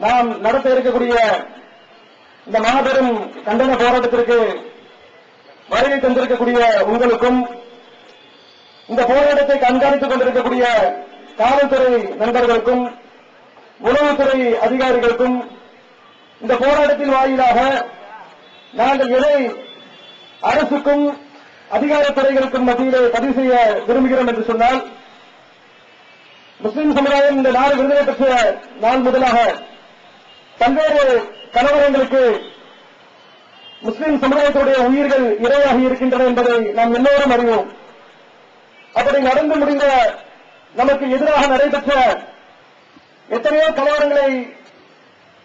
நாம் நடத்த இருக்கக்கூடிய இந்த மாபெரும் கண்டன போராட்டத்திற்கு வருகை தந்திருக்கக்கூடிய உங்களுக்கும், இந்த போராட்டத்தை கண்காணித்துக் கொண்டிருக்கக்கூடிய காவல்துறை நண்பர்களுக்கும், உளவுத்துறை அதிகாரிகளுக்கும், இந்த போராட்டத்தின் வாயிலாக நாங்கள் எதை அரசுக்கும் அதிகாரத்துறைகளுக்கும் மத்தியிலே பதிவு செய்ய விரும்புகிறோம் என்று சொன்னால், முஸ்லிம் சமுதாயம் இந்த நாடு விடுதலை பெற்ற நாள் முதலாக பல்வேறு கலவரங்களுக்கு முஸ்லிம் சமுதாயத்துடைய உயிர்கள் இரையாகி இருக்கின்றன என்பதை நாம் எல்லோரும் அறிவோம். அப்படி நடந்து முடிந்த நமக்கு எதிராக நடைபெற்ற எத்தனையோ கலவரங்களை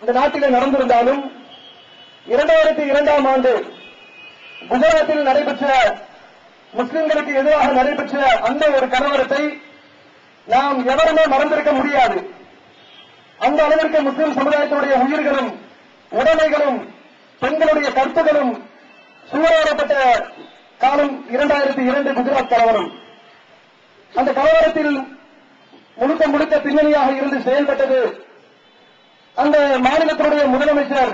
இந்த நாட்டிலே நடந்திருந்தாலும் 2002ஆம் ஆண்டு குஜராத்தில் நடைபெற்ற முஸ்லிம்களுக்கு எதிராக நடைபெற்ற அந்த ஒரு கலவரத்தை நாம் எவருமே மறந்திருக்க முடியாது. அந்த அளவிற்கு முஸ்லிம் சமுதாயத்தினுடைய உயிர்களும் உடைமைகளும் பெண்களுடைய கற்புகளும் சூறையாடப்பட்ட காலம் 2002 குஜராத் கலவரம். அந்த கலவரத்தில் முழுக்க பின்னணியாக இருந்து செயல்பட்டது அந்த மாநிலத்தினுடைய முதலமைச்சர்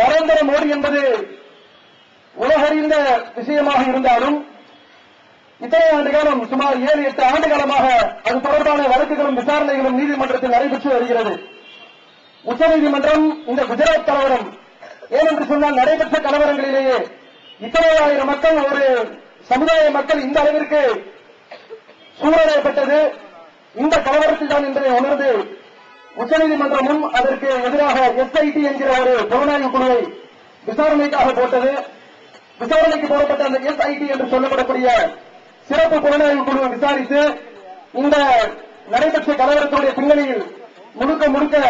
நரேந்திர மோடி என்பது உலகறிந்த விஷயமாக இருந்தாலும், இத்தனை ஆண்டு காலம் சுமார் 7-8 ஆண்டு காலமாக அது தொடர்பான வழக்குகளும் விசாரணைகளும் நீதிமன்றத்தில் நடைபெற்று வருகிறது. உச்சநீதிமன்றம் இந்த குஜராத் கலவரம் ஏனென்று சொன்னால் நடைபெற்ற கலவரங்களிலேயே இத்தனை ஆயிரம் மக்கள், ஒரு சமுதாய மக்கள் இந்த அளவிற்கு சூழலைப்பட்டது இந்த கலவரத்தில் தான் என்பதை உணர்ந்து உச்சநீதிமன்றமும் அதற்கு எதிராக SIT என்கிற ஒரு புலனாய்வு குழுவை விசாரணைக்காக போட்டது. விசாரணைக்கு போடப்பட்ட அந்த SIT என்று சொல்லப்படக்கூடிய சிறப்பு புலனாய்வு குழுவை விசாரித்து இந்த நடைபெற்ற கலவரத்துடைய பின்னணியில் முழுக்க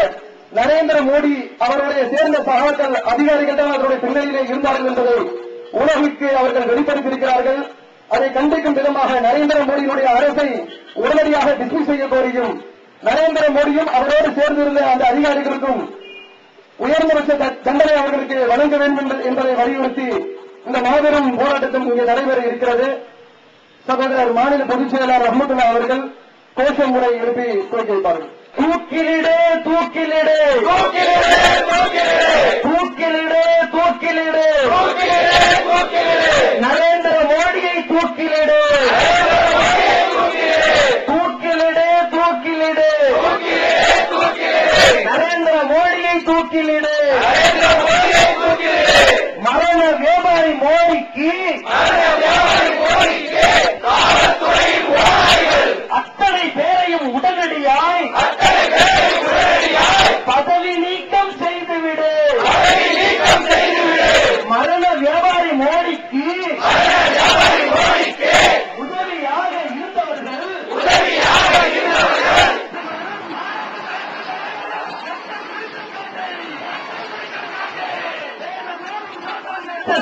நரேந்திர மோடி அவருடைய சேர்ந்த சகாக்கள் அதிகாரிகள் தான் அவருடைய பின்னணியிலே இருந்தார்கள் என்பதை உலகிற்கு அவர்கள் வெளிப்படுத்தியிருக்கிறார்கள். அதை கண்டிக்கும் விதமாக நரேந்திர மோடியினுடைய அரசை உடனடியாக டிஸ்மிஸ் செய்ய கோரியும், நரேந்திர மோடியும் அவரோடு சேர்ந்திருந்த அந்த அதிகாரிகளுக்கும் உயர்ந்தபட்ச தண்டனை அவர்களுக்கு வழங்க வேண்டும் என்பதை வலியுறுத்தி இந்த மாபெரும் போராட்டத்தில் இங்கே நடைபெற இருக்கிறது. சகோதரர் மாநில பொதுச் செயலாளர் ரஹ்மத்துல்லா அவர்கள் கோஷம் முறை எழுப்பி துவக்கி வைப்பார்கள். தூக்கிலிடு தூக்கிலிடு தூக்கிலிடு தூக்கிலிடு நரேந்திர மோடியை தூக்கிலிடு தூக்கிலிடு தூக்கிலிடு நரேந்திர மோடியை தூக்கிலிடு மரண வியாபாரி மோடிக்கு அத்தனை பேரையும் உடனடியாய் பதவி நீக்கம் செய்துவிடு. மரண வியாபாரி மோடிக்கு உதவியாக இருந்தவர்கள்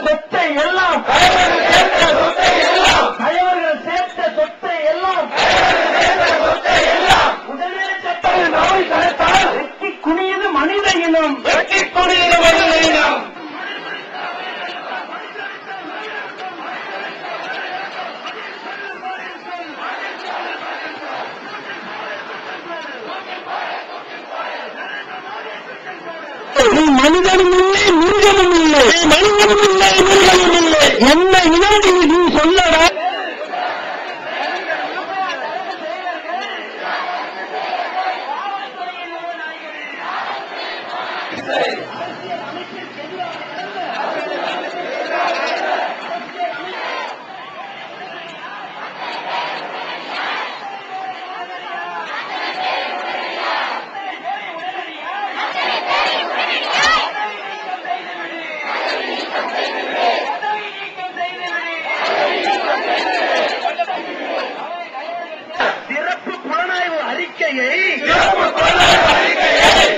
சொத்தை எல்லாம் கயவர்கள் சேர்த்த சொத்தை எல்லாம் உடனே சட்டத்தை நாளை கலைத்தால் வெட்டி குனியது மனித இனம். வெட்டி குனியது மனித இனம். நீ மனிதனும் இல்லை மிருகமும் இல்லை, மனிதனும் இல்லை மிருகமும் இல்லை, என்ன இனம் நீ சொல்லடா.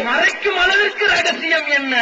மறைக்கும் அளவிற்கு ரகசியம் என்ன?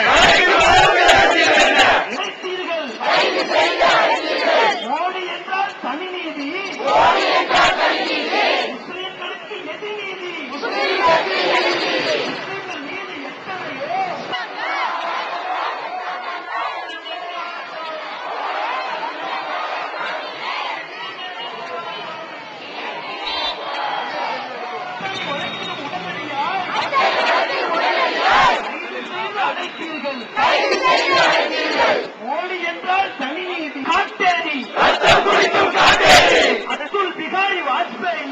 அழைத்தீர்கள். மோடி என்றால் தனி நீதி காட்டேரி அப்துல் பிகாரி வாஜ்பாயி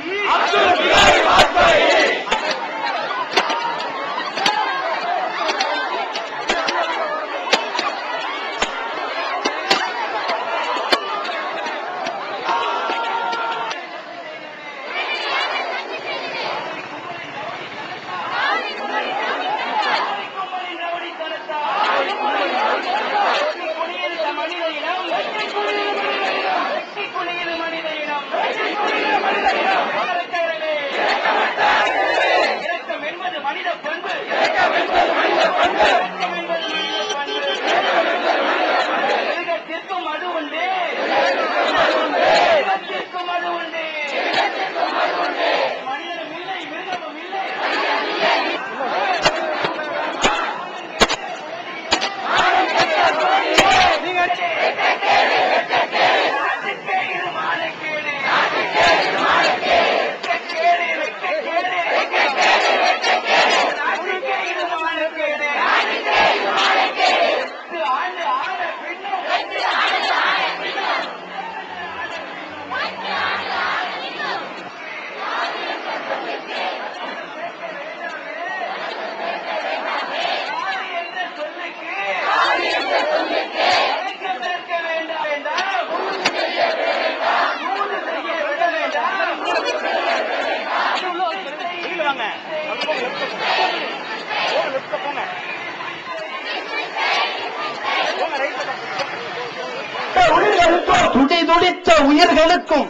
துடிதுடித்த உயிர்களுக்கும்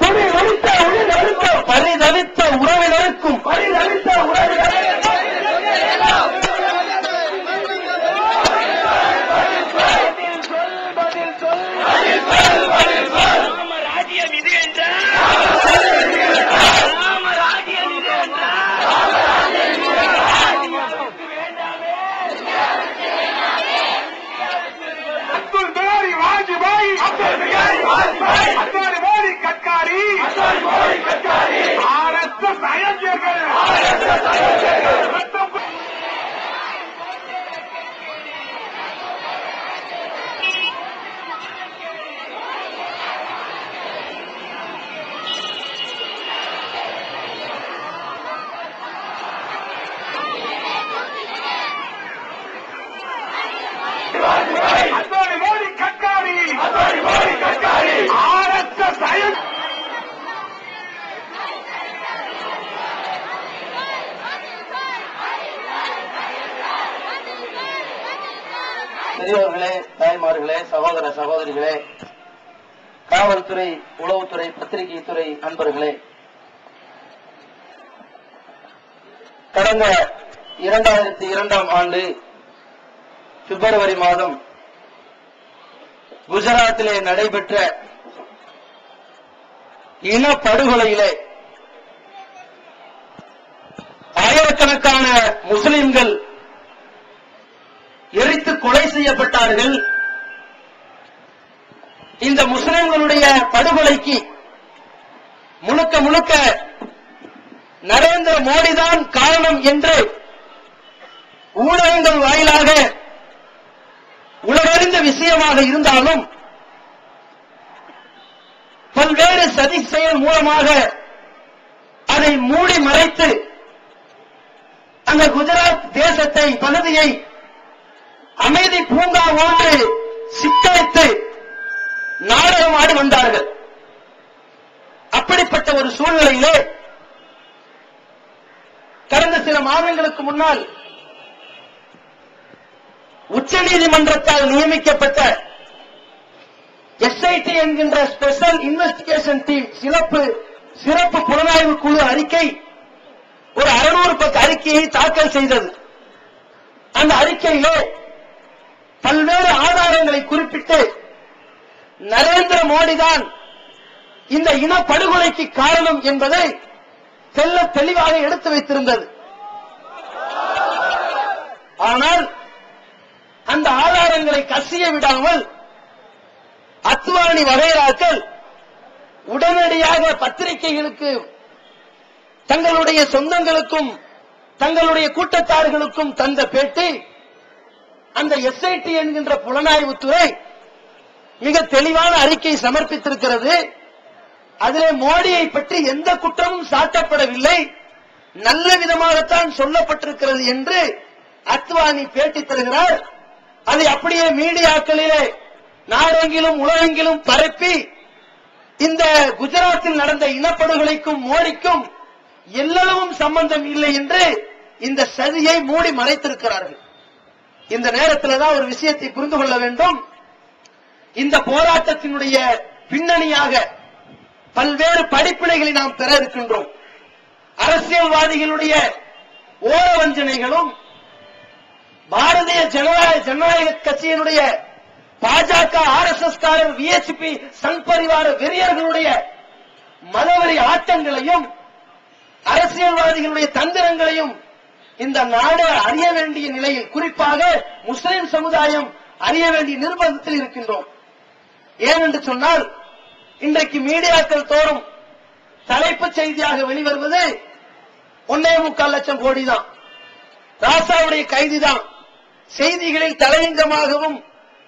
பரிதவித்த உறவினருக்கும் ராஜ்யம் இது என்றால் அப்துல் பிகாரி வாஜ்பாயி அத்வானி மோடி கட்காரி RSS அயோக்கியர்கள் அத்வானி மோடி கட்காரி RSS அயோக்கியர்கள் பெரியவர்களே, தாய்மார்களே, சகோதர சகோதரிகளே, காவல்துறை, உளவுத்துறை, பத்திரிகை துறை அன்பர்களே, கடந்த 2002ஆம் ஆண்டு பிப்ரவரி மாதம் குஜராத்திலே நடைபெற்ற இனப்படுகொலையிலே ஆயிரக்கணக்கான முஸ்லிம்கள் எரித்து கொலை செய்யப்பட்டார்கள். இந்த முஸ்லிம்களுடைய படுகொலைக்கு முழுக்க முழுக்க நரேந்திர மோடிதான் காரணம் என்று ஊடகங்கள் வாயிலாக உலகறிந்த விஷயமாக இருந்தாலும் பல்வேறு சதி செயல் மூலமாக அதை மூடி மறைத்து அந்த குஜராத் தேசத்தை பகுதியை அமைதி பூங்காவோடு சித்தரித்து நாடகம் ஆடி வந்தார்கள். அப்படிப்பட்ட ஒரு சூழ்நிலையிலே கடந்த சில மாதங்களுக்கு முன்னால் உச்சநீதிமன்றத்தால் நியமிக்கப்பட்ட SIT என்கின்ற ஸ்பெஷல் இன்வெஸ்டிகேஷன் டீம் சிறப்பு புலனாய்வு குழு அறிக்கை ஒரு 600 பக்க அறிக்கையை தாக்கல் செய்தது. அந்த அறிக்கையிலே பல்வேறு ஆதாரங்களை குறிப்பிட்டு நரேந்திர மோடிதான் இந்த இனப்படுகொலைக்கு காரணம் என்பதை தெள்ளத் தெளிவாக எடுத்து வைத்திருந்தது. ஆனால் அந்த ஆதாரங்களை கசிய விடாமல் அத்வானி வகைராக்கள் உடனடியாக பத்திரிகைகளுக்கு தங்களுடைய சொந்தங்களுக்கும் தங்களுடைய கூட்டத்தார்களுக்கும் தந்த பேட்டி அந்த எஸ்ஐடி என்கின்ற புலனாய்வுத்துறை மிக தெளிவான அறிக்கை சமர்ப்பித்திருக்கிறது. அதிலே மோடியை பற்றி எந்த குற்றமும் சாட்டப்படவில்லை, நல்ல விதமாகத்தான் சொல்லப்பட்டிருக்கிறது என்று அத்வானி பேட்டி தருகிறார். அதை அப்படியே மீடியாக்களிலே நாடெங்கிலும் உலகெங்கிலும் பரப்பி இந்த குஜராத்தில் நடந்த இனப்படுகொலைக்கும் மோடிக்கும் எல்லளவும் சம்பந்தம் இல்லை என்று இந்த சதியை மூடி மறைத்திருக்கிறார்கள். இந்த நேரத்தில் தான் ஒரு விஷயத்தை புரிந்து கொள்ள வேண்டும். இந்த போராட்டத்தினுடைய பின்னணியாக பல்வேறு படிப்பினைகளை நாம் பெற இருக்கின்றோம். அரசியல்வாதிகளுடைய ஓரவஞ்சனைகளும் பாரதிய ஜனநாயக கட்சியினுடைய பாஜக ஆர்எஸ்எஸ் காரர் விஎச்பி சங் பரிவார வெறியர்களுடைய மதவெறி ஆட்டங்களையும் அரசியல்வாதிகளுடைய தந்திரங்களையும் இந்த நாடு அறிய வேண்டிய நிலையில், குறிப்பாக முஸ்லிம் சமுதாயம் அறிய வேண்டிய நிர்பந்தத்தில் இருக்கின்றோம். ஏனென்று சொன்னால் இன்றைக்கு மீடியாக்கள் தோறும் தலைப்புச் செய்தியாக வெளிவருவது 1.25 லட்சம் கோடி தான், ராசாவுடைய கைதுதான். செய்திகளில் தலையங்கமாகவும்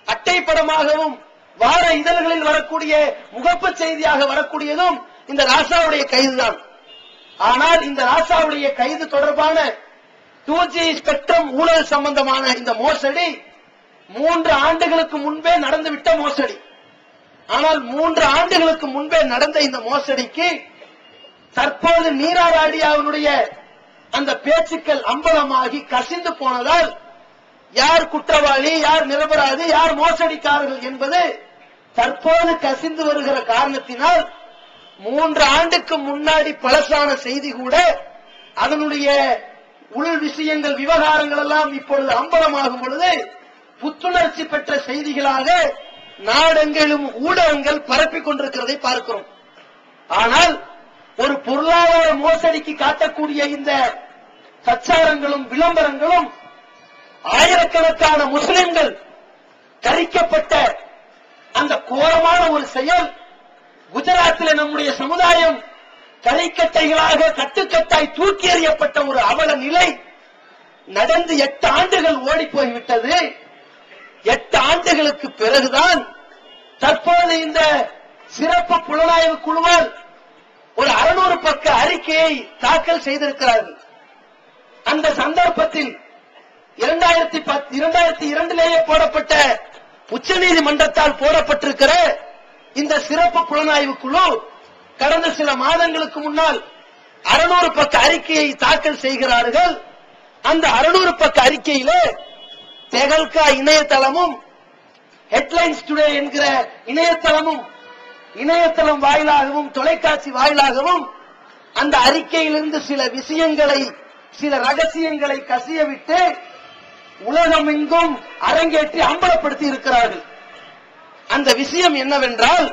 அட்டைப்படமாகவும் வார இதழ்களில் வரக்கூடிய முகப்பு செய்தியாக வரக்கூடியதும் இந்த ராசாவுடைய கைதுதான். ஆனால் இந்த ராசாவுடைய கைது தொடர்பான 2G ஸ்பெக்ட்ரம் ஊழல் சம்பந்தமான இந்த மோசடி 3 ஆண்டுகளுக்கு முன்பே நடந்துவிட்ட மோசடி. ஆனால் 3 ஆண்டுகளுக்கு முன்பே நடந்த இந்த மோசடிக்கு தற்போது நீரா ராடியாவினுடைய அந்த பேச்சுக்கள் அம்பலமாகி கசிந்து போனதால் யார் குற்றவாளி, யார் நிரபராதி, யார் மோசடிக்காரர்கள் என்பது தற்போது கசிந்து வருகிற காரணத்தினால் 3 ஆண்டுக்கு முன்னாடி பழசான செய்தி கூட அதனுடைய உள் விஷயங்கள், விவகாரங்கள் எல்லாம் இப்பொழுது அம்பலமாகும் பொழுது புத்துணர்ச்சி பெற்ற செய்திகளாக நாடெங்கிலும் ஊடகங்கள் பரப்பிக் கொண்டிருக்கிறதை பார்க்கிறோம். ஆனால் ஒரு பொருளாதார மோசடிக்கு காட்டக்கூடிய இந்த பிரச்சாரங்களும் விளம்பரங்களும் ஆயிரக்கணக்கான முஸ்லிம்கள் கரிக்கப்பட்ட அந்த கோரமான ஒரு செயல், குஜராத்தில் நம்முடைய சமுதாயம் கரிக்கட்டைகளாக கட்டுக்கட்டாய் தூக்கி எறியப்பட்ட ஒரு அவல நிலை நடந்து 8 ஆண்டுகள் ஓடி போய்விட்டது. 8 ஆண்டுகளுக்கு பிறகுதான் தற்போது இந்த சிறப்பு புலனாய்வு குழுவால் ஒரு 600 பக்க அறிக்கையை தாக்கல் செய்திருக்கிறார்கள். அந்த சந்தர்ப்பத்தில் 2002 போடப்பட்ட உச்சநீதிமன்றத்தால் போடப்பட்டிருக்கிற இந்த சிறப்பு புலனாய்வு குழு கடந்த சில மாதங்களுக்கு முன்னால் 600 பக்க அறிக்கையை தாக்கல் செய்கிறார்கள். அந்த 600 பக்க அறிக்கையிலே தெகல்கா இணையதளமும் ஹெட்லைன்ஸ் டுடே என்கிற இணையதளம் வாயிலாகவும் தொலைக்காட்சி வாயிலாகவும் அந்த அறிக்கையிலிருந்து சில விஷயங்களை, சில ரகசியங்களை கசியவிட்டு உலகமெங்கும் அரங்கேற்றி அம்பலப்படுத்தி இருக்கிறார்கள். அந்த விஷயம் என்னவென்றால்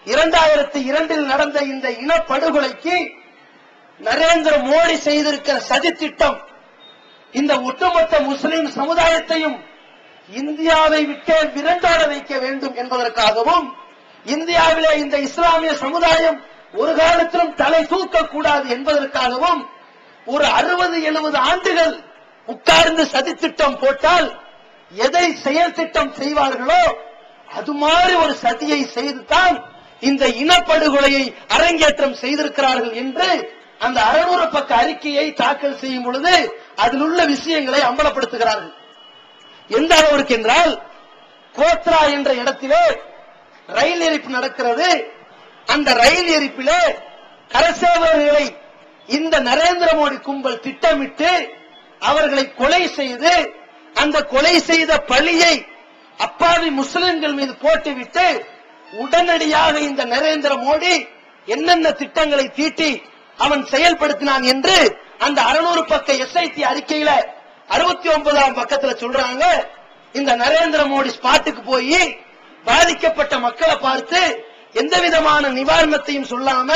2002 நடந்த இந்த இனப்படுகொலைக்கு நரேந்திர மோடி செய்திருக்கிற சதித்திட்டம் இந்த ஒட்டுமொத்த முஸ்லிம் சமுதாயத்தையும் இந்தியாவை விட்டு விரண்டாட வைக்க வேண்டும் என்பதற்காகவும், இந்தியாவிலே இந்த இஸ்லாமிய சமுதாயம் ஒரு காலத்திலும் தலை தூக்கக்கூடாது என்பதற்காகவும் ஒரு 60-70 ஆண்டுகள் உட்கார்ந்து சதித்திட்டம் போட்டால் எதை செயல் திட்டம் செய்வார்களோ அது மாதிரி ஒரு சதியை செய்துதான் இந்த இனப்படுகொலையை அரங்கேற்றம் செய்திருக்கிறார்கள் என்று அந்த 600 பக்க அறிக்கையை தாக்கல் செய்யும் பொழுது அதில் உள்ள விஷயங்களை அம்பலப்படுத்துகிறார்கள். எந்த அளவிற்கு என்றால், கோத்ரா என்ற இடத்திலே ரயில் எரிப்பு நடக்கிறது. அந்த ரயில் எரிப்பிலே கரசேவர்களை இந்த நரேந்திர மோடி கும்பல் திட்டமிட்டு அவர்களை கொலை செய்து, அந்த கொலை செய்த பழியை அப்பாவி முஸ்லிம்கள் மீது போட்டுவிட்டு உடனடியாக இந்த நரேந்திர மோடி என்னென்ன திட்டங்களை தீட்டி அவன் செயல்படுத்தினான் என்று அந்த 600 பக்க எஸ்ஐடி அறிக்கையில 69ஆம் பக்கத்துல சொல்றாங்க. இந்த நரேந்திர மோடி ஸ்பாட்டுக்கு போய் பாதிக்கப்பட்ட மக்களை பார்த்து எந்த விதமான நிவாரணத்தையும் சொல்லாம,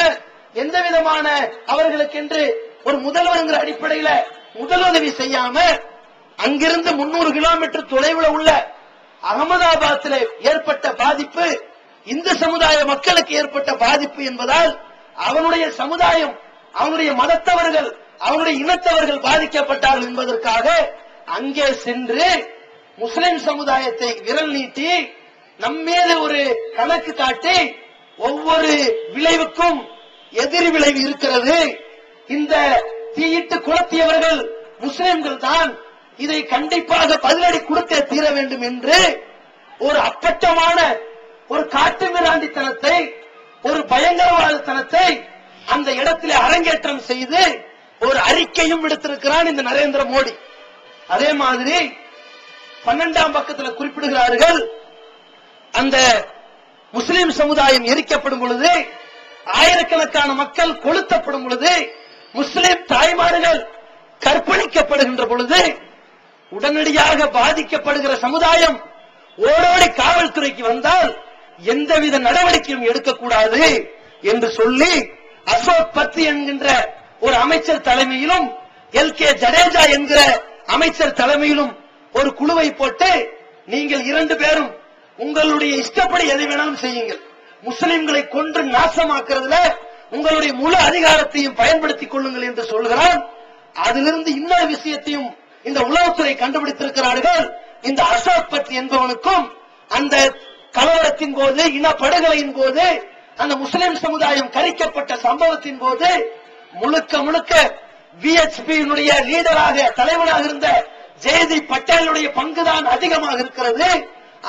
எந்த விதமான அவர்களுக்கென்று ஒரு முதல்வருங்கிற அடிப்படையில முதலுதவி செய்யாம, அங்கிருந்து 300 கிலோமீட்டர் தொலைவில் உள்ள அகமதாபாத்தில் ஏற்பட்ட பாதிப்பு இந்து சமுதாய மக்களுக்கு ஏற்பட்ட பாதிப்பு என்பதால் அவனுடைய சமுதாயம், அவனுடைய மதத்தவர்கள், அவனுடைய இனத்தவர்கள் பாதிக்கப்பட்டார்கள் என்பதற்காக அங்கே சென்று முஸ்லிம் சமுதாயத்தை விரல் நீட்டி நம்மீது ஒரு கணக்கு காட்டி ஒவ்வொரு விளைவுக்கும் எதிர் விளைவு இருக்கிறது, இந்த தீயிட்டு குளத்தியவர்கள் முஸ்லிம்கள் தான், இதை கண்டிப்பாக பதிலடி கொடுத்தே தீர வேண்டும் என்று ஒரு அப்பட்டமான ஒரு காட்டுமிராண்டித்தனத்தை, ஒரு பயங்கரவாதத்தனத்தை அந்த இடத்திலே அரங்கேற்றம் செய்து ஒரு அறிக்கையும் விடுத்திருக்கிறான் இந்த நரேந்திர மோடி. அதே மாதிரி 12ஆம் பக்கத்தில் குறிப்பிடுகிறார்கள், அந்த முஸ்லிம் சமுதாயம் எரிக்கப்படும் பொழுது, ஆயிரக்கணக்கான மக்கள் கொளுத்தப்படும் பொழுது, முஸ்லிம் தாய்மார்கள் கற்பழிக்கப்படுகின்ற பொழுது உடனடியாக பாதிக்கப்படுகிற சமுதாயம் ஓடோடி காவல்துறைக்கு வந்தால் எந்தவித நடவடிக்கையும் எடுக்கக்கூடாது என்று சொல்லி அசோக் பத்தி என்கின்ற ஒரு அமைச்சர் தலைமையிலும் எல்.கே. ஜடேஜா என்கிற அமைச்சர் தலைமையிலும் ஒரு குழுவை போட்டு, நீங்கள் 2 பேரும் உங்களுடைய இஷ்டப்படி எதை வேணாலும் செய்யுங்கள், முஸ்லிம்களை கொன்று நாசமாக்குறதுல உங்களுடைய முழு அதிகாரத்தையும் பயன்படுத்திக் கொள்ளுங்கள் என்று சொல்கிறான். அதிலிருந்து இன்னொரு விஷயத்தையும் இந்த உளவுத்துறை கண்டுபிடித்திருக்கிறார்கள். இந்த அசோக் பத்தி என்பவனுக்கும் அந்த கலவரத்தின் போது, இனப்படுகொலையின் போது, அந்த முஸ்லிம் சமுதாயம் கரிக்கப்பட்ட சம்பவத்தின் போது முழுக்க முழுக்க விஎச்பியினுடைய லீடராக தலைவராக இருந்த ஜெயதீப் பட்டேலுடைய பங்குதான் அதிகமாக இருக்கிறது.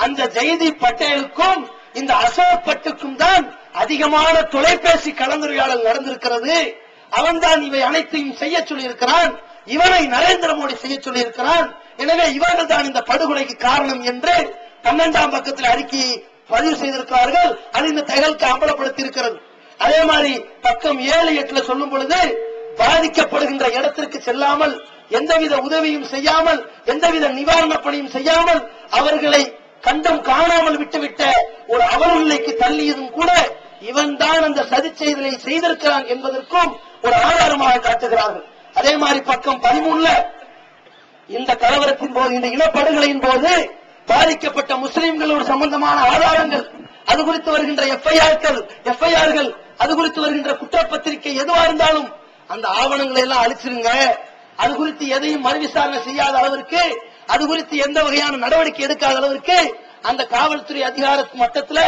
அந்த ஜெயதீப் பட்டேலுக்கும் இந்த அசோக் பட்டுக்கும் தான் அதிகமான தொலைபேசி கலந்துரையாடல் நடந்திருக்கிறது. அவன்தான் இவை அனைத்தையும் செய்ய சொல்லியிருக்கிறான், இவனை நரேந்திர மோடி செய்ய சொல்லியிருக்கிறான். எனவே இவர்கள் தான் இந்த படுகொலைக்கு காரணம் என்று 12ஆம் பக்கத்தில் அறிக்கையை பதிவு செய்திருக்கிறார்கள். அது இந்த தகவலுக்கு அம்பலப்படுத்தி இருக்கிறது. அதே மாதிரி பக்கம் 7, 8 சொல்லும் பொழுது, பாதிக்கப்படுகின்ற இடத்திற்கு செல்லாமல், எந்தவித உதவியும் செய்யாமல், எந்தவித நிவாரண பணியும் செய்யாமல், அவர்களை கண்டும் காணாமல் விட்டுவிட்ட ஒரு அவலநிலைக்கு தள்ளியதும் கூட இவன் தான் அந்த சதி செய்தலை செய்திருக்கிறான் என்பதற்கும் ஒரு ஆதாரமாக காட்டுகிறார்கள். அதே மாதிரி பக்கம் 13 இந்த கலவரத்தின் போது, இந்த இனப்படுகொலையின் போது பாதிக்கப்பட்ட முஸ்லிம்களோடு சம்பந்தமான ஆதாரங்கள், அது குறித்து வருகின்ற எஃப்ஐஆர்கள், அது குறித்து வருகின்ற குற்றப்பத்திரிகை எதுவா இருந்தாலும் அந்த ஆவணங்களை எல்லாம் அழிச்சிருங்க. அது குறித்து எதையும் மறுவிசாரணை செய்யாத அளவிற்கு, அது குறித்து எந்த வகையான நடவடிக்கை எடுக்காத அளவிற்கு, அந்த காவல்துறை அதிகார மட்டத்தில்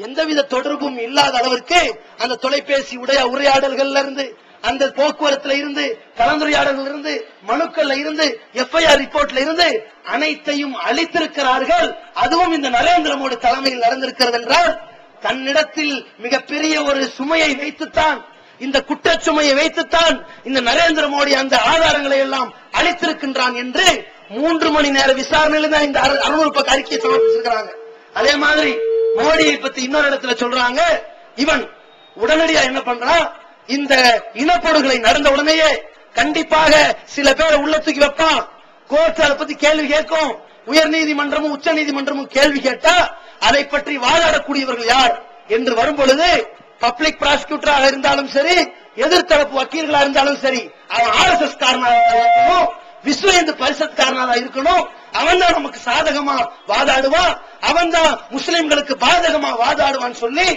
எந்தவித தொடர்பும் இல்லாத அளவிற்கு அந்த தொலைபேசி உரையாடல்கள்ல இருந்து, அந்த போக்குவரத்துல இருந்து, கலந்துரையாடல்கள் இருந்து, மனுக்கள்ல இருந்து, எஃப்ஐஆர் ரிப்போர்ட்ல இருந்து அனைத்தையும் அளித்திருக்கிறார்கள். அதுவும் இந்த நரேந்திர மோடி தலைமையில் நடந்திருக்கிறது என்றால், தன்னிடத்தில் மிகப்பெரிய ஒரு சுமையை வைத்துத்தான், இந்த குற்றச்சுமையை வைத்துத்தான் இந்த நரேந்திர மோடி அந்த ஆதாரங்களை எல்லாம் அளித்திருக்கின்றான் என்று 3 மணி நேர விசாரணையில தான் இந்த 600 பக்க அறிக்கையை சமர்ப்பிச்சிருக்கிறாங்க. அதே மாதிரி மோடியை பத்தி இன்னொரு இடத்துல சொல்றாங்க, இவன் உடனடியா என்ன பண்றான், இந்த இனப்படுகொலை நடந்த உடனேயே கண்டிப்பாக சில பேரை உள்ள தூக்கி வைப்பான், கோர்ட் அதை பத்தி கேள்வி கேட்கும், உயர் நீதிமன்றமும் உச்ச நீதிமன்றமும் கேள்வி கேட்டா அதை பற்றி வாதாடக்கூடியவர்கள் யார் என்று வரும் பொழுது, பப்ளிக் ப்ராசிக்யூட்டராக இருந்தாலும் சரி, எதிர்த்தரப்பு வக்கீல்களா இருந்தாலும் சரி, அவன் RSS காரனாக இருக்கணும், விஸ்வ இந்து பரிஷத் காரனாக இருக்கணும், அவன் தான் நமக்கு சாதகமா வாதாடுவான், அவன் தான் முஸ்லிம்களுக்கு பாதகமா வாதாடுவான் சொல்லி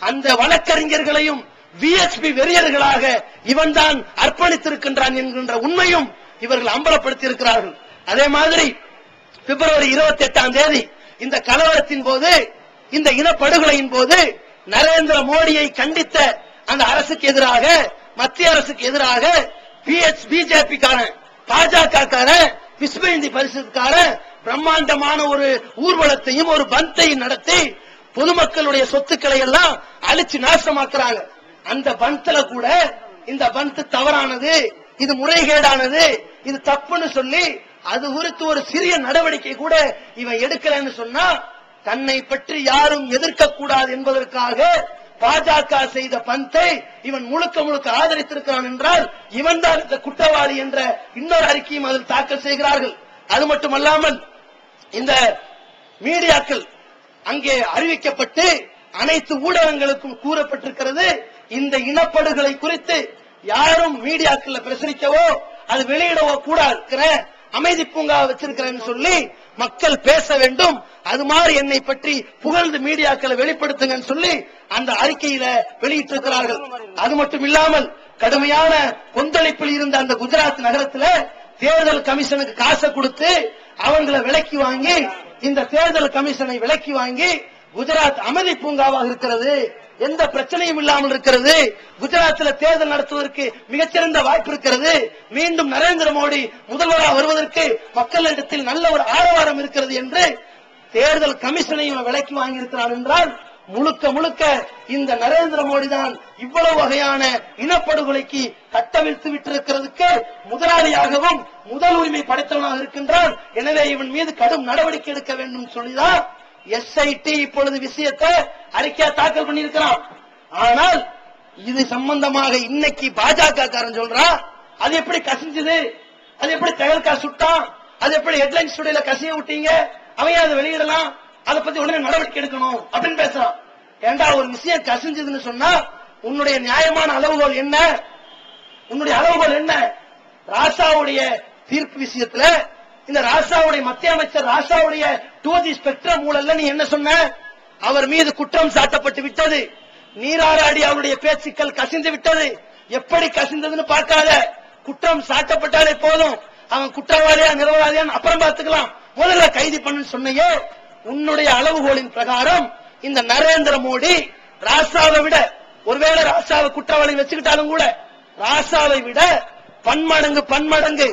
அந்த வழக்கறிஞர்களையும் விஎச்பி வெறியர்களாக இவன் தான் அர்ப்பணித்திருக்கின்றான் என்கின்ற உண்மையும் இவர்கள் அம்பலப்படுத்தி இருக்கிறார்கள். அதே மாதிரி பிப்ரவரி 28ஆம் தேதி இந்த கலவரத்தின் போது, இந்த இனப்படுகொலையின் போது நரேந்திர மோடியை கண்டித்த அந்த அரசுக்கு எதிராக, மத்திய அரசுக்கு எதிராக பிஜேபிக்கான, பாஜக, விஸ்வ இந்து பரிஷத்துக்கான பிரம்மாண்டமான ஒரு ஊர்வலத்தையும் ஒரு பந்தையும் நடத்தி பொதுமக்களுடைய சொத்துக்களை எல்லாம் அழிச்சு நாசமாக்குறாங்க. அந்த பந்த்ல கூட இந்த பந்த் தவறானது, இது முறைகேடானது, இது தப்புன்னு சொல்லி அது குறித்து ஒரு சிறிய நடவடிக்கை கூட இவன் எடுக்கலன்னு சொன்னா, தன்னை பற்றி யாரும் எதிர்க்க கூடாது என்பதற்காக பாஜக செய்த பந்தை இவன் முழுக்க முழுக்க ஆதரித்திருக்கிறான் என்றால், இவன் தான் இந்த குற்றவாளி என்ற இன்னொரு அறிக்கையும் அதில் தாக்கல் செய்கிறார்கள். அது மட்டுமல்லாமல் இந்த மீடியாக்கள் அங்கே அறிவிக்கப்பட்டு அனைத்து ஊடகங்களுக்கும் கூறப்பட்டிருக்கிறது, இந்த இனப்படுகொலை குறித்து யாரும் மீடியாக்கள் பிரசுரிக்கவோ அது வெளியிடவோ கூடாது, அமைதி பூங்கா வச்சிருக்கிறேன்னு சொல்லி மக்கள் பேச வேண்டும், அது மாதிரி என்னை பற்றி புகழ்ந்து மீடியாக்களை வெளிப்படுத்துங்கன்னு சொல்லி அந்த அறிக்கையில வெளியிட்டிருக்கிறார்கள். அது மட்டும் இல்லாமல் கடுமையான கொந்தளிப்பில் இருந்த அந்த குஜராத் நகரத்தில் தேர்தல் கமிஷனுக்கு காசை கொடுத்து அவங்களை விலக்கி வாங்கி, இந்த தேர்தல் கமிஷனை விலக்கி வாங்கி, குஜராத் அமைதி பூங்காவாக இருக்கிறது, எந்த பிரச்சனையும் இல்லாமல் இருக்கிறது, குஜராத்தில் தேர்தல் நடத்துவதற்கு மிகச்சிறந்த வாய்ப்பு இருக்கிறது, மீண்டும் நரேந்திர மோடி முதல்வராக வருவதற்கு மக்களிடத்தில் நல்ல ஒரு ஆரவாரம் இருக்கிறது என்று தேர்தல் கமிஷனையும் விலக்கி வாங்கியிருக்கிறார் என்றால், முழுக்க முழுக்க இந்த நரேந்திர மோடி தான் இவ்வளவு வகையான இனப்படுகொலைக்கு கட்டவிழ்த்து விட்டிருக்கிறதுக்கு முதலாளியாகவும் முதல் உரிமை படைத்தவனாக இருக்கின்றான். எனவே இவன் மீது கடும் நடவடிக்கை எடுக்க வேண்டும் சொல்லிதான் எஸ்ஐடி இப்பொழுது விஷயத்தை அறிக்கையா தாக்கல் பண்ணியிருக்கிறான். ஆனால் இது சம்பந்தமாக இன்னைக்கு பாஜக காரன் சொல்றான், அது எப்படி கசிஞ்சது, அது எப்படி தகவல்கா சுட்டான், அது எப்படி ஹெட்லைன் ஸ்டுடியோல கசிய விட்டீங்க, அவன் அதை வெளியிடலாம், அதை பத்தி உடனே நடவடிக்கை எடுக்கணும் அப்படின்னு பேசுறான். ஏண்டா ஒரு விஷயம் கசிஞ்சதுன்னு சொன்னா உன்னுடைய நியாயமான அளவுகோல் என்ன? உன்னுடைய அளவுகோல் என்ன? ராசாவுடைய தீர்ப்பு விஷயத்துல இந்த ராசாவுடைய மத்திய அமைச்சர் ராசாவுடைய 2G ஸ்பெக்ட்ரம் ஊழல்ல நீ என்ன சொன்ன? அவர் மீது குற்றம் சாட்டப்பட்டு விட்டது, நீராடி அவருடைய பேச்சுக்கள் கசிந்து விட்டது. எப்படி கசிந்ததுன்னு பார்க்காத, குற்றம் சாட்டப்பட்டாலே போதும், அவன் குற்றவாளியா நிரபராதியான்னு அப்புறம் பார்த்துக்கலாம், முதல்ல கைது பண்ணு சொன்னையே. உன்னுடைய அளவுகோலின் பிரகாரம் இந்த நரேந்திர மோடி ராசாவை விட, ஒருவேளை ராசாவை குற்றவாளி வச்சுக்கிட்டாலும் கூட ராசாவை விட பன்மடங்கு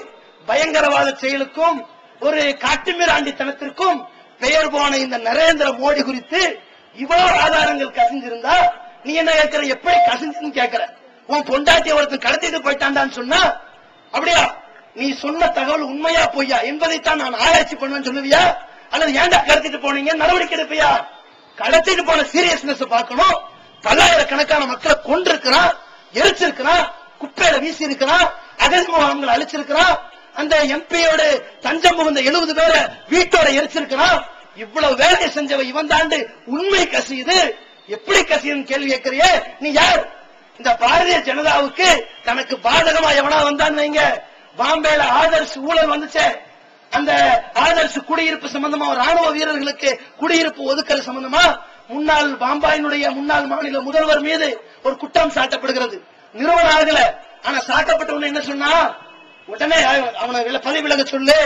பயங்கரவாத செயலுக்கும் ஒரு காட்டுமிராண்டித்தனத்திற்கும் பெயர் போன இந்த நரேந்திர மோடி குறித்து இவ்வளவு ஆதாரங்கள் கசிஞ்சிருந்தா நீ என்ன கேட்கிற? எப்படி கசிஞ்சுன்னு கேட்கிற? உன் பொண்டாட்டி ஒருத்தன் கடத்திட்டு போயிட்டான்டான்னு சொன்னா அப்படியா? நீ சொன்ன தகவல் உண்மையா பொய்யா என்பதைத்தான் நான் ஆராய்ச்சி பண்ணுவேன்னு சொல்லுவியா? அல்லது ஏண்டா கடத்திட்டு போனீங்க நடவடிக்கை எடுப்பியா? கடத்திட்டு போன சீரியஸ்னஸ் பார்க்கணும். பல்லாயிரக்கணக்கான மக்களை கொண்டிருக்கிறான், எரிச்சிருக்கிறான், குப்பையில வீசி இருக்கிறான், அகதி முகாம்களை அழிச்சிருக்கிறான், அந்த எம்பியோட தஞ்சம் புகுந்த 70 பேரை வீட்டோட எரிச்சிருக்கிறான். இவ்வளவு வேலை செஞ்சவ இவன் தாண்டு உண்மை கசியுது. எப்படி கசியுன்னு கேள்வி கேட்கிறியே? நீ யார்? இந்த பாரதிய ஜனதாவுக்கு தனக்கு பாதகமா எவனா வந்தான்னு வைங்க, பாம்பேல ஆதர்ஸ் ஊழல் வந்துச்சே, அந்த ஆதர்ஸ் குடியிருப்பு சம்பந்தமா ராணுவ வீரர்களுக்கு குடியிருப்பு ஒதுக்கல் சம்பந்தமா முன்னாள் பாம்பாயினுடைய முன்னாள் மாநில முதல்வர் மீது ஒரு குற்றம் சாட்டப்படுகிறது. நிறுவன ஆகல, ஆனா சாட்டப்பட்டவன என்ன சொன்னா, உடனே அவனை பதவி விலக சொல்லு,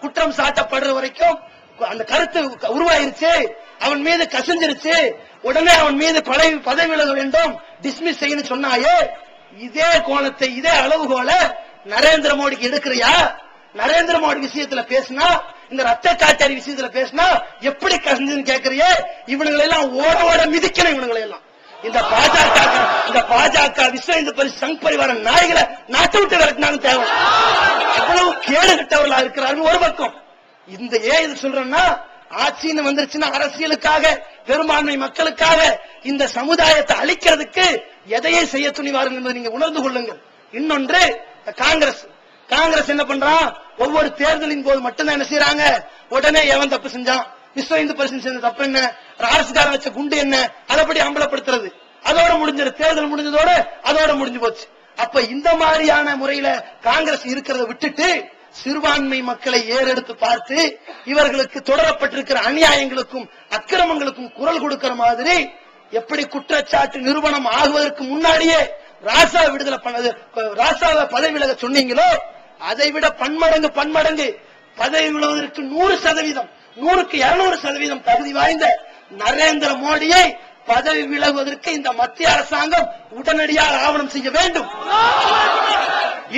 குற்றம் சாட்டப்படுற வரைக்கும் அந்த கருத்து உருவாயிருச்சு, அவன் மீது கசிஞ்சிருச்சு, உடனே அவன் மீது பதவி விலக வேண்டும், டிஸ்மிஸ் செய்யணும் சொன்னாயே. இதே கோணத்தை இதே அளவுகோல நரேந்திர மோடிக்கு எடுக்கிறியா? நரேந்திர மோடி விஷயத்துல பேசினா, இந்த ரத்த காட்டாரி விஷயத்துல பேசினா எப்படி கசிஞ்சுன்னு கேட்கறியே? இவனுங்களை எல்லாம் ஓட ஓட மிதிக்கணும். இவனுங்களை எல்லாம் இந்த பாஜக விஸ்வ இந்து பரிசு சங் பரிவார நாய்களை நாட்டை விட்டு விரட்டினாலும் தேவை. எவ்வளவு கேடு கட்டவர்களா இருக்கிறார்கள் ஒரு பக்கம். இந்த ஏன் இது சொல்றேன்னா, ஆட்சின்னு வந்துருச்சுன்னா அரசியலுக்காக பெரும்பான்மை மக்களுக்காக இந்த சமுதாயத்தை அழிக்கிறதுக்கு எதையே செய்ய துணிவார்கள் என்பதை நீங்க உணர்ந்து கொள்ளுங்கள். இன்னொன்று காங்கிரஸ் என்ன பண்றான்? ஒவ்வொரு தேர்தலின் போது மட்டும்தான் என்ன செய்யறாங்க, உடனே எவன் தப்பு செஞ்சான், விஸ்வ இந்து பரிசு செஞ்ச தப்பு என்ன, அரசுக்காரன் வச்ச குண்டு என்ன, அதைப்படி அம்பலப்படுத்துறது, அதோட முடிஞ்சது. தேர்தல் முடிஞ்சதோட அதோட முடிஞ்சு போச்சு. அப்ப இந்த மாதிரியான முறையில காங்கிரஸ் இருக்கிறத விட்டுட்டு சிறுபான்மை மக்களை ஏறெடுத்து பார்த்து இவர்களுக்கு தொடரப்பட்டிருக்கிற அநியாயங்களுக்கும் அக்கிரமங்களுக்கும் குரல் கொடுக்கிற மாதிரி, எப்படி குற்றச்சாட்டு நிரூபணம் ஆகுவதற்கு முன்னாடியே ராசா விடுதலை பண்ணது, ராசாவை பதவி விலக சொன்னீங்களோ அதை விட பன்மடங்கு பதவி விலகுவதற்கு 100%, 100க்கு 200% தகுதி வாய்ந்த நரேந்திர மோடியை பதவி விலகுவதற்கு இந்த மத்திய அரசாங்கம் உடனடியாக ஆவணம் செய்ய வேண்டும்.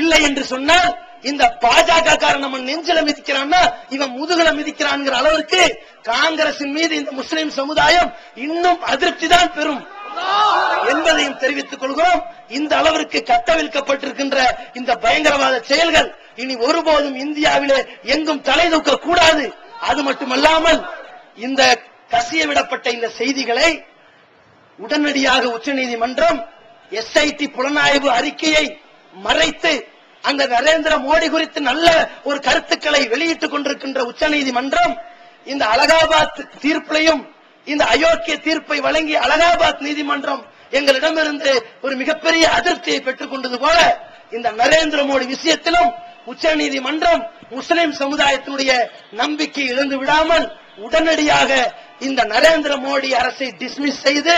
இல்லை என்று சொன்னால் இந்த பாஜக காரன் நம்ம நெஞ்சில மிதிக்கிறான்னா இவன் முதுகுல மிதிக்கிறான் அளவிற்கு காங்கிரசின் மீது இந்த முஸ்லிம் சமுதாயம் இன்னும் அதிருப்தி தான் பெறும் என்பதையும் தெரிவித்துக் கொள்கிறோம். இந்த அளவிற்கு கட்டவிழ்க்கப்பட்டிருக்கின்ற இந்த பயங்கரவாத செயல்கள் இனி ஒருபோதும் இந்தியாவிலே எங்கும் தலை தூக்க கூடாது. அது மட்டுமல்லாமல் இந்த கசிய விடப்பட்ட இந்த செய்திகளை உடனடியாக உச்சநீதிமன்றம் எஸ்ஐடி புலனாய்வு அறிக்கையை மறைத்து அந்த நரேந்திர மோடி குறித்து நல்ல ஒரு கருத்துக்களை வெளியிட்டுக் கொண்டிருக்கின்ற உச்சநீதிமன்றம் இந்த அலகாபாத் தீர்ப்பிலையும் இந்த அயோக்கிய தீர்ப்பை வழங்கிய அலகாபாத் நீதிமன்றம் எங்களிடமிருந்து ஒரு மிகப்பெரிய அதிருப்தியை பெற்றுக் கொண்டது போல இந்த நரேந்திர மோடி விஷயத்திலும் உச்சநீதிமன்றம் முஸ்லிம் சமுதாயத்தினுடைய நம்பிக்கை இழந்து விடாமல் உடனடியாக இந்த நரேந்திர மோடி அரசை டிஸ்மிஸ் செய்து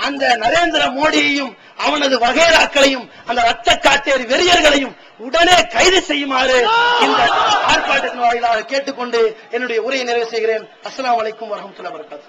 அந்த நரேந்திர மோடியையும் அவனது வகைராக்களையும் அந்த ரத்த காட்டேரி வெறியர்களையும் உடனே கைது செய்யுமாறு இந்த ஆர்ப்பாட்டத்தின் வாயிலாக கேட்டுக்கொண்டு என்னுடைய உரையை நிறைவு செய்கிறேன். அஸ்ஸலாமு அலைக்கும் வரஹ்மத்துல்லாஹி வபரகாத்துஹு.